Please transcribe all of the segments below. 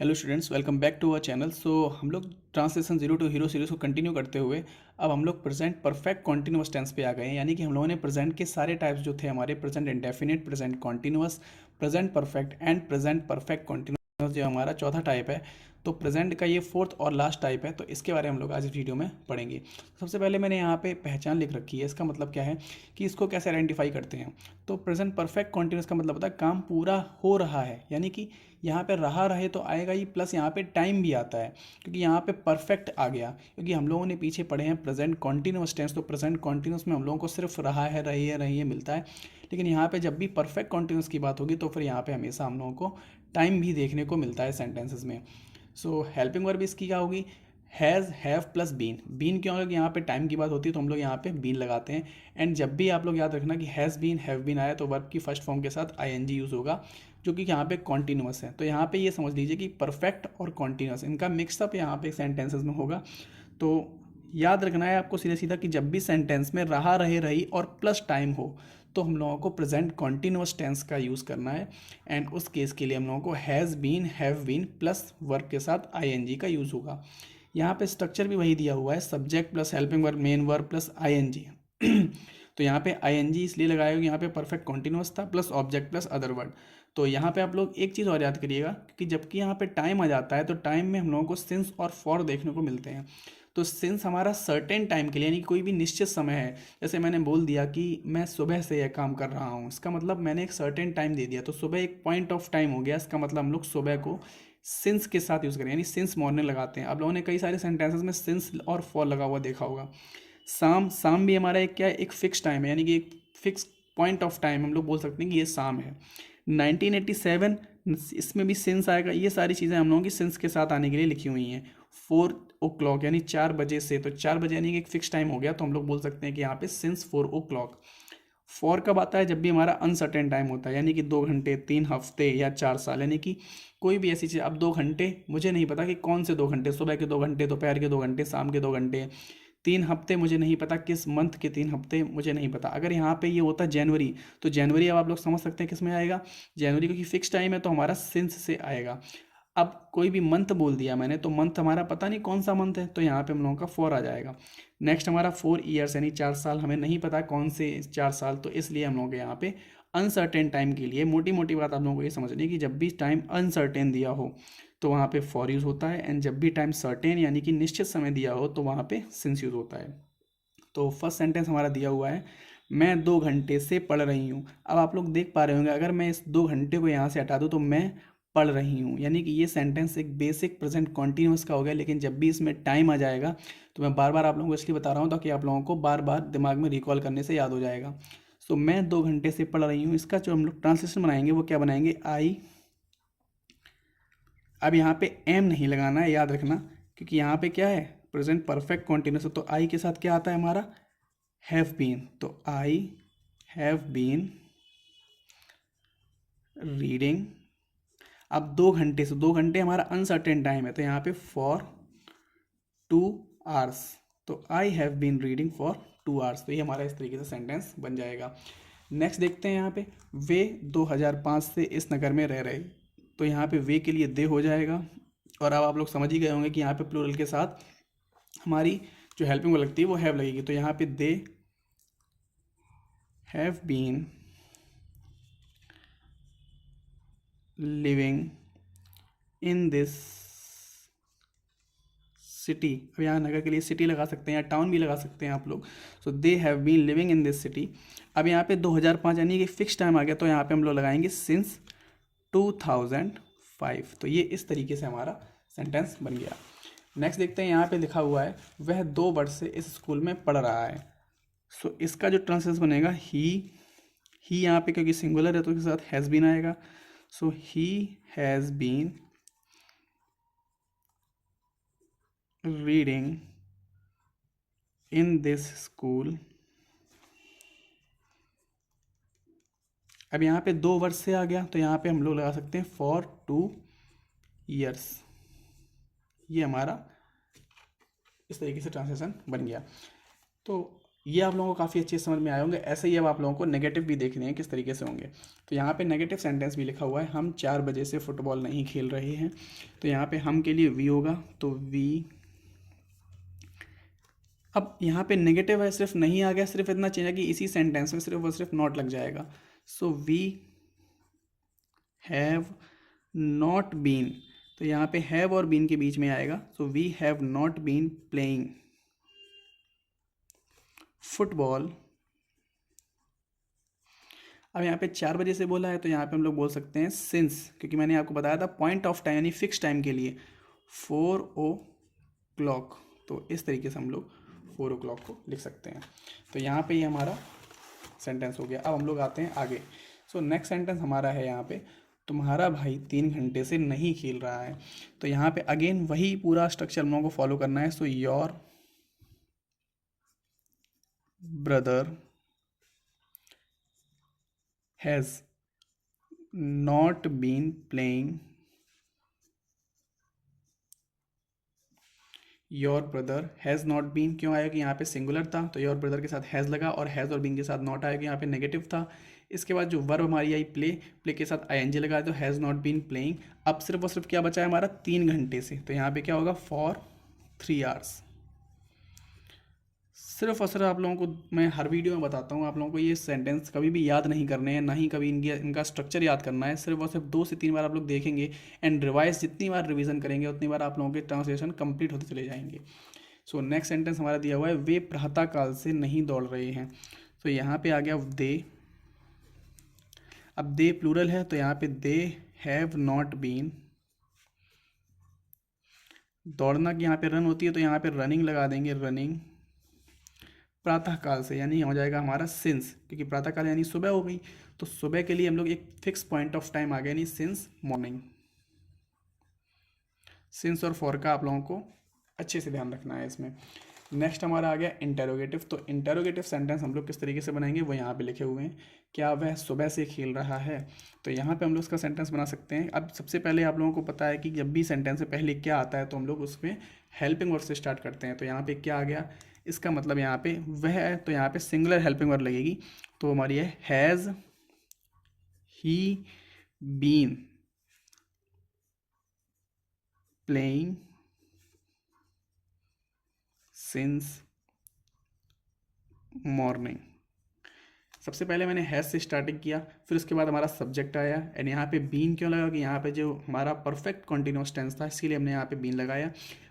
Hello students, welcome back to our channel. हम लोग translation zero to hero series को continue करते हुए अब हम लोग प्रेजेंट परफेक्ट कॉन्टिन्यूस टेंस पे आ गए हैं। यानी कि हम लोगों ने प्रेजेंट के सारे टाइप्स जो थे हमारे, present indefinite, present continuous, present perfect and present perfect continuous, जो हमारा चौथा टाइप है। तो प्रेजेंट का ये फोर्थ और लास्ट टाइप है, तो इसके बारे में हम लोग आज इस वीडियो में पढ़ेंगे। सबसे पहले मैंने यहाँ पे पहचान लिख रखी है। इसका मतलब क्या है कि इसको कैसे आइडेंटिफाई करते हैं। तो प्रेजेंट परफेक्ट कॉन्टिन्यूस का मतलब होता है काम पूरा हो रहा है, यानी कि यहाँ पे रहा रहे तो आएगा ही, प्लस यहाँ पे टाइम भी आता है, क्योंकि यहाँ पे परफेक्ट आ गया। क्योंकि हम लोगों ने पीछे पढ़े हैं प्रेजेंट कॉन्टिन्यूस टेंस, तो प्रेजेंट कॉन्टिन्यूस में हम लोगों को सिर्फ रहा है, रही है मिलता है। लेकिन यहाँ पे जब भी परफेक्ट कॉन्टिन्यूस की बात होगी तो फिर यहाँ पे हमेशा हम लोगों को टाइम भी देखने को मिलता है सेंटेंसेस में। सो हेल्पिंग वर्ब इसकी क्या होगी? Has, have plus been. Been क्यों? क्योंकि यहाँ पे टाइम की बात होती है तो हम लोग यहाँ पे बीन लगाते हैं। एंड जब भी आप लोग याद रखना कि हैज़ बीन, हैव बीन आया तो वर्ब की फर्स्ट फॉर्म के साथ आईएनजी यूज़ होगा, जो कि यहाँ पे कॉन्टिन्यूस है। तो यहाँ पे ये समझ लीजिए कि परफेक्ट और कॉन्टिन्यूस इनका मिक्सअप यहाँ पे सेंटेंसेस में होगा। तो याद रखना है आपको सीधा सीधा कि जब भी सेंटेंस में रहा, रहे, रही और प्लस टाइम हो तो हम लोगों को प्रेजेंट कॉन्टिन्यूस टेंस का यूज़ करना है। एंड उस केस के लिए हम लोगों को has been, have been plus verb के साथ आईएनजी का यूज़ होगा। यहाँ पे स्ट्रक्चर भी वही दिया हुआ है, subject plus helping verb, main verb plus ING. तो यहाँ पे आईएनजी इसलिए लगाया क्योंकि यहाँ पे परफेक्ट कॉन्टिन्यूस था, plus object plus other word. तो यहाँ पे आप लोग एक चीज़ और याद करिएगा कि जबकि यहाँ पे टाइम आ जाता है तो टाइम में हम लोगों को सिंस और फॉर देखने को मिलते हैं। तो सिंस हमारा सर्टेन टाइम के लिए, यानी कि कोई भी निश्चित समय है। जैसे मैंने बोल दिया कि मैं सुबह से यह काम कर रहा हूँ, इसका मतलब मैंने एक सर्टेन टाइम दे दिया, तो सुबह एक पॉइंट ऑफ टाइम हो गया। इसका मतलब हम लोग सुबह को सिंस के साथ यूज़ करें, यानी सिंस मॉर्निंग लगाते हैं। आप लोगों ने कई सारे सेंटेंसेस में सिंस और फॉर लगा हुआ देखा होगा। शाम, शाम भी हमारा एक क्या है, एक फिक्स टाइम है, यानी कि एक फिक्स पॉइंट ऑफ टाइम हम लोग बोल सकते हैं कि ये शाम है। 1987, इसमें भी सिंस आएगा। ये सारी चीज़ें हम लोगों की सिंस के साथ आने के लिए लिखी हुई हैं। 4 o'clock यानी 4 बजे से, तो 4 बजे यानी कि एक फिक्स टाइम हो गया, तो हम लोग बोल सकते हैं कि यहाँ पे सिंस 4 o'clock। फॉर कब आता है? जब भी हमारा अनसर्टेन टाइम होता है, यानी कि 2 घंटे, 3 हफ्ते या 4 साल, यानी कि कोई भी ऐसी चीज़। अब 2 घंटे मुझे नहीं पता कि कौन से 2 घंटे, सुबह के 2 घंटे, दोपहर के 2 घंटे, शाम के 2 घंटे। 3 हफ्ते मुझे नहीं पता, किस मंथ के 3 हफ्ते मुझे नहीं पता। अगर यहाँ पे ये होता जनवरी, तो जनवरी अब आप लोग समझ सकते हैं किस में आएगा, जनवरी, क्योंकि फिक्स टाइम है तो हमारा सिंस से आएगा। अब कोई भी मंथ बोल दिया मैंने, तो मंथ हमारा पता नहीं कौन सा मंथ है, तो यहाँ पे हम लोगों का 4 आ जाएगा। नेक्स्ट हमारा 4 ईयर्स यानी 4 साल, हमें नहीं पता कौन से 4 साल, तो इसलिए हम लोगों के यहाँ पे अनसर्टेन टाइम के लिए, मोटी मोटी बात आप लोगों को ये समझनी है कि जब भी टाइम अनसर्टेन दिया हो तो वहाँ पे फॉर यूज़ होता है। एंड जब भी टाइम सर्टेन यानी कि निश्चित समय दिया हो तो वहाँ पे सिंस यूज़ होता है। तो फर्स्ट सेंटेंस हमारा दिया हुआ है, मैं 2 घंटे से पढ़ रही हूँ। अब आप लोग देख पा रहे होंगे, अगर मैं इस 2 घंटे को यहाँ से हटा दूँ तो मैं पढ़ रही हूँ, यानी कि ये सेंटेंस एक बेसिक प्रेजेंट कॉन्टिन्यूस का हो गया। लेकिन जब भी इसमें टाइम आ जाएगा तो मैं बार बार आप लोगों को इसलिए बता रहा हूँ ताकि आप लोगों को बार बार दिमाग में रिकॉल करने से याद हो जाएगा। सो मैं 2 घंटे से पढ़ रही हूँ, इसका जो हम लोग ट्रांसलेशन बनाएंगे वो क्या बनाएंगे, आई। अब यहाँ पे एम नहीं लगाना है, याद रखना, क्योंकि यहाँ पे क्या है, प्रेजेंट परफेक्ट कॉन्टिन्यूस है, तो आई के साथ क्या आता है हमारा, हैव बीन। तो आई हैव बीन रीडिंग। अब 2 घंटे से, 2 घंटे हमारा अनसर्टेन टाइम है, तो यहाँ पे फॉर 2 आवर्स। तो I have been reading for 2 hours. तो ये हमारा इस तरीके से सेंटेंस बन जाएगा। नेक्स्ट देखते हैं यहाँ पे, वे 2005 से इस नगर में रह रहे। तो यहाँ पे वे के लिए दे हो जाएगा। और अब आप लोग समझ ही गए होंगे कि यहाँ पे प्लूरल के साथ हमारी जो हेल्पिंग लगती है वो हैव लगेगी। तो यहाँ पे they have been living in this city. अब यहाँ नगर के लिए सिटी लगा सकते हैं या टाउन भी लगा सकते हैं आप लोग। So they have been living in this city. अब यहाँ पे 2005 यानी कि फिक्स टाइम आ गया, तो यहाँ पे हम लोग लगाएंगे सिंस 2005। तो ये इस तरीके से हमारा सेंटेंस बन गया। नेक्स्ट देखते हैं, यहाँ पे लिखा हुआ है वह 2 वर्ष से इस स्कूल में पढ़ रहा है। सो इसका जो ट्रांसलेशन बनेगा, ही यहाँ पे क्योंकि सिंगुलर है तो इसके साथ हैज़ बीन आएगा। So he has been reading in this school. अब यहाँ पे 2 वर्ष से आ गया, तो यहाँ पे हम लोग लगा सकते हैं फॉर 2 ईयर्स। ये हमारा इस तरीके से ट्रांसलेशन बन गया। तो ये आप लोगों को काफ़ी अच्छे समझ में आए होंगे। ऐसे ही अब आप लोगों को नेगेटिव भी देखने हैं किस तरीके से होंगे। तो यहाँ पे नेगेटिव सेंटेंस भी लिखा हुआ है, हम 4 बजे से फुटबॉल नहीं खेल रहे हैं। तो यहाँ पे हम के लिए वी होगा, तो वी। अब यहाँ पे नेगेटिव है, सिर्फ नहीं आ गया, सिर्फ इतना चाहिए कि इसी सेंटेंस में सिर्फ और सिर्फ नॉट लग जाएगा। So we have not been, तो यहाँ पे हैव और बीन के बीच में आएगा। So we have not been playing football. अब यहाँ पे 4 बजे से बोला है, तो यहाँ पे हम लोग बोल सकते हैं सिंस, क्योंकि मैंने आपको बताया था पॉइंट ऑफ टाइम यानी फिक्स टाइम के लिए 4 o'clock। तो इस तरीके से हम लोग 4 o'clock को लिख सकते हैं। तो यहाँ पे ये हमारा सेंटेंस हो गया। अब हम लोग आते हैं आगे। सो नेक्स्ट सेंटेंस हमारा है यहाँ पे, तुम्हारा भाई 3 घंटे से नहीं खेल रहा है। तो यहाँ पे अगेन वही पूरा स्ट्रक्चर हम लोगों को फॉलो करना है। So your brother has not been playing, your brother has not been क्यों आया कि यहाँ पे सिंगुलर था, तो योर ब्रदर के साथ हैज़ लगा, और हैज़ और बीन के साथ नॉट आया कि यहाँ पे नेगेटिव था। इसके बाद जो वर्ब हमारी आई प्ले, प्ले के साथ आईएनजी लगा तो हैज़ नॉट बीन प्लेइंग। अब सिर्फ और सिर्फ क्या बचा है हमारा 3 घंटे से, तो यहाँ पे क्या होगा फॉर 3 hours। सिर्फ और सिर्फ आप लोगों को मैं हर वीडियो में बताता हूँ, आप लोगों को ये सेंटेंस कभी भी याद नहीं करने हैं, ना ही कभी इनका स्ट्रक्चर याद करना है। सिर्फ और सिर्फ 2 से 3 बार आप लोग देखेंगे एंड रिवाइज, जितनी बार रिवीजन करेंगे उतनी बार आप लोगों के ट्रांसलेशन कंप्लीट होते चले जाएंगे। सो नेक्स्ट सेंटेंस हमारा दिया हुआ है, वे प्रातःकाल से नहीं दौड़ रहे हैं। तो यहाँ पे आ गया दे। अब दे प्लूरल है, तो यहाँ पे दे हैव नॉट बीन। दौड़ना की यहाँ पे रन होती है, तो यहाँ पे रनिंग लगा देंगे, रनिंग प्रातःकाल से, यानी हो जाएगा हमारा सिंस, क्योंकि प्रातःकाल यानी सुबह हो गई। तो सुबह के लिए हम लोग एक फिक्स पॉइंट ऑफ टाइम आ गया, यानी सिंस मॉर्निंग। सिंस और फॉर का आप लोगों को अच्छे से ध्यान रखना है इसमें। नेक्स्ट हमारा आ गया इंटेरोगेटिव। तो इंटेरोगेटिव सेंटेंस हम लोग किस तरीके से बनाएंगे वो यहाँ पे लिखे हुए हैं, क्या वह सुबह से खेल रहा है। तो यहाँ पे हम लोग उसका सेंटेंस बना सकते हैं। अब सबसे पहले आप लोगों को पता है कि जब भी सेंटेंस से पहले क्या आता है तो हम लोग उसमें हेल्पिंग वर्ड से स्टार्ट करते हैं। तो यहाँ पे क्या आ गया, इसका मतलब यहाँ पे वह है, तो यहाँ पे सिंगुलर हेल्पिंग वर्ड लगेगी। तो हमारी है has he been playing since morning. सबसे पहले मैंने हैज़ से स्टार्टिंग किया, फिर उसके बाद हमारा सब्जेक्ट आया, एंड यहाँ पे बीन क्यों लगा कि यहाँ पे जो हमारा परफेक्ट कॉन्टिन्यूस टेंस था इसीलिए हमने यहाँ पे बीन लगाया,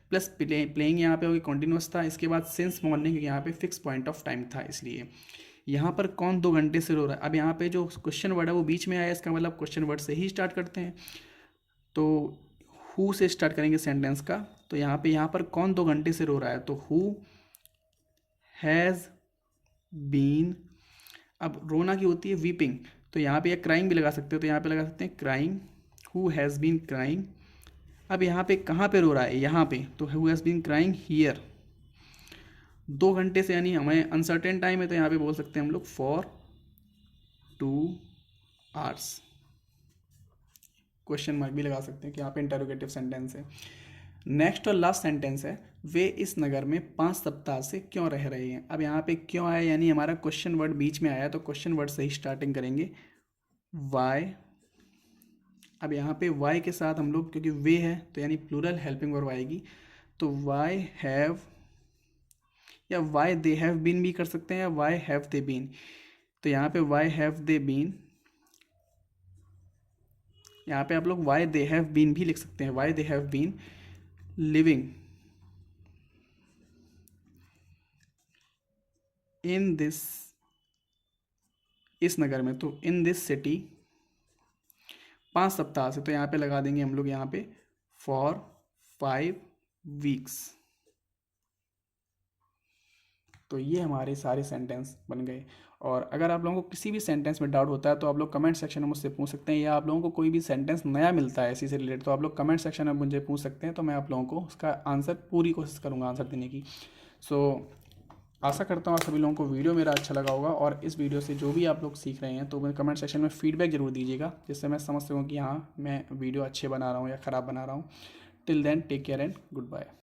प्लस प्लेइंग यहाँ पे होगी कॉन्टिन्यूस था। इसके बाद सिंस मॉर्निंग यहाँ पे फिक्स पॉइंट ऑफ टाइम था, इसलिए यहाँ पर कौन 2 घंटे से रो रहा है। अब यहाँ पे जो क्वेश्चन वर्ड है वो बीच में आया, इसका मतलब क्वेश्चन वर्ड से ही स्टार्ट करते हैं। तो हु से स्टार्ट करेंगे सेंटेंस का। तो यहाँ पर कौन 2 घंटे से रो रहा है, तो हु हैज़ बीन। अब रोना की होती है वीपिंग, तो यहाँ पे क्राइंग भी लगा सकते हो, तो यहाँ पे लगा सकते हैं crying, who has been crying. अब यहाँ पे कहाँ पे रो रहा है, यहाँ पे, तो who has been crying here. 2 घंटे से यानी हमें अनसर्टेन टाइम है, तो यहाँ पे बोल सकते हैं हम लोग फॉर 2 hours। क्वेश्चन मार्क भी लगा सकते हैं कि यहाँ पे इंटरोगेटिव सेंटेंस है। नेक्स्ट और लास्ट सेंटेंस है, वे इस नगर में 5 सप्ताह से क्यों रह रहे हैं। अब यहाँ पे क्यों आया, यानी हमारा क्वेश्चन वर्ड बीच में आया, तो क्वेश्चन वर्ड से ही स्टार्टिंग करेंगे, वाई। अब यहाँ पे वाई के साथ हम लोग, क्योंकि वे है तो यानी प्लूरल हेल्पिंग वर्ब आएगी, तो वाई हैव, या वाई दे हैव बीन भी कर सकते हैं, या वाई हैव दे बीन। तो यहाँ पे वाई हैव दे बीन, यहाँ पे आप लोग वाई दे हैव बीन भी लिख सकते हैं, why they have been living in this, इस नगर में, तो इन दिस सिटी 5 सप्ताह से, तो यहाँ पे लगा देंगे हम लोग यहाँ पे फॉर 5 weeks। तो ये हमारे सारे सेंटेंस बन गए। और अगर आप लोगों को किसी भी सेंटेंस में डाउट होता है तो आप लोग कमेंट सेक्शन में मुझसे पूछ सकते हैं, या आप लोगों को कोई भी सेंटेंस नया मिलता है इसी से रिलेटेड तो आप लोग कमेंट सेक्शन में मुझे पूछ सकते हैं, तो मैं आप लोगों को उसका आंसर पूरी कोशिश करूँगा आंसर देने की। सो आशा करता हूँ आप सभी लोगों को वीडियो मेरा अच्छा लगा होगा, और इस वीडियो से जो भी आप लोग सीख रहे हैं तो मैं कमेंट सेक्शन में फीडबैक जरूर दीजिएगा, जिससे मैं समझ सकूँ कि हाँ मैं वीडियो अच्छे बना रहा हूँ या ख़राब बना रहा हूँ। Till then take care and good bye.